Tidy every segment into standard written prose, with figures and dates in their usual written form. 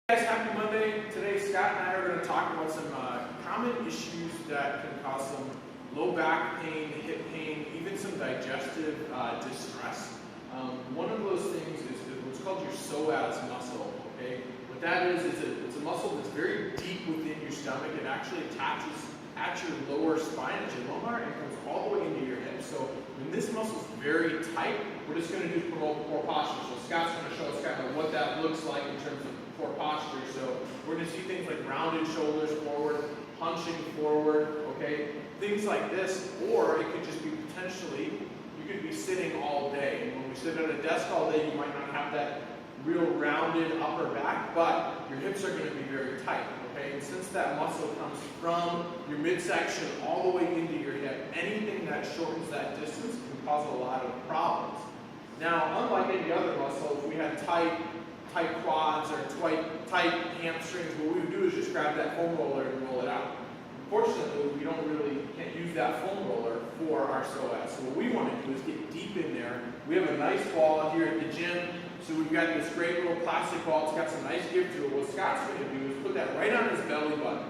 Hey guys, happy Monday. Today Scott and I are going to talk about some common issues that can cause some low back pain, hip pain, even some digestive distress. One of those things is what's called your psoas muscle. Okay, what that is it's a muscle that's very deep within your stomach. It actually attaches at your lower spine, at your lumbar, and comes all the way into your hip. So when this muscle is very tight, we're just going to do promote poor posture. So Scott's going to show us kind of what that looks like in terms of poor posture. So we're going to see things like rounded shoulders forward, hunching forward, okay, things like this, or it could just be potentially, you could be sitting all day. And when we sit at a desk all day, you might not have that real rounded upper back, but your hips are going to be very tight, okay? And since that muscle comes from your midsection all the way into your hip, anything that shortens that distance can cause a lot of problems. Now, unlike any other muscle, if we had tight quads or tight hamstrings, what we would do is just grab that foam roller and roll it out. Unfortunately, we can't use that foam roller for our psoas. So what we want to do is get deep in there. We have a nice ball here at the gym. So we've got this great little plastic ball. It's got some nice give to it. What Scott's going to do is put that right on his belly button.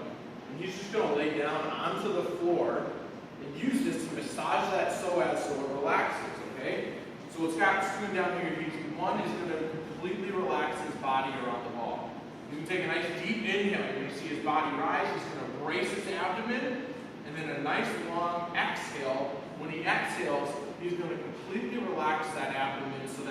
And he's just going to lay down onto the floor and use this to massage that psoas so it relaxes, okay? So what Scott's doing down here, he's going to completely relax his body around the ball. He's going to take a nice deep inhale. You're going to see his body rise. He's going to brace his abdomen. And then a nice long exhale. When he exhales, he's going to completely relax that abdomen so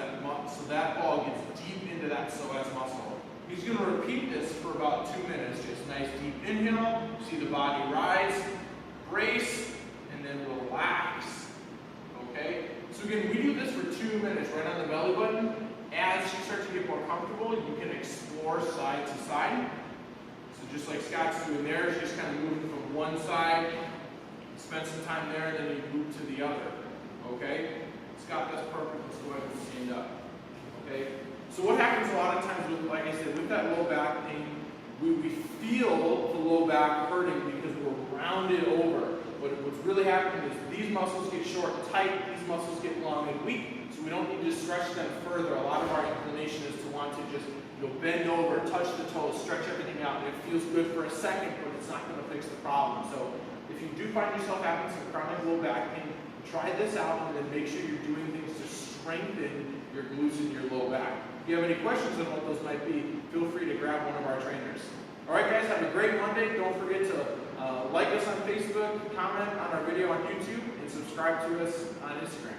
that ball gets deep into that psoas muscle. He's going to repeat this for about 2 minutes. Just nice deep inhale. See the body rise, brace, and then relax. Okay? So again, we do this for 2 minutes right on the belly button. As you start to get more comfortable, you can explore side to side. So just like Scott's doing there, he's just kind of moving from one side, spend some time there, and then you move to the other. Okay? Scott, that's perfect. Let's go ahead and stand up. Okay? So what happens a lot of times with, like I said, with that low back pain, we feel the low back hurting because we're rounded over. But what's really happening is these muscles get short and tight, these muscles get long and weak, so we don't need to stretch them further. A lot of our inclination is to want to just bend over, touch the toes, stretch everything out, and it feels good for a second, but it's not going to fix the problem. So if you do find yourself having some chronic low back pain, try this out and then make sure you're doing things to strengthen your glutes and your low back. If you have any questions on what those might be, feel free to grab one of our trainers. All right, guys, have a great Monday. Don't forget to like us on Facebook, comment on our video on YouTube, and subscribe to us on Instagram.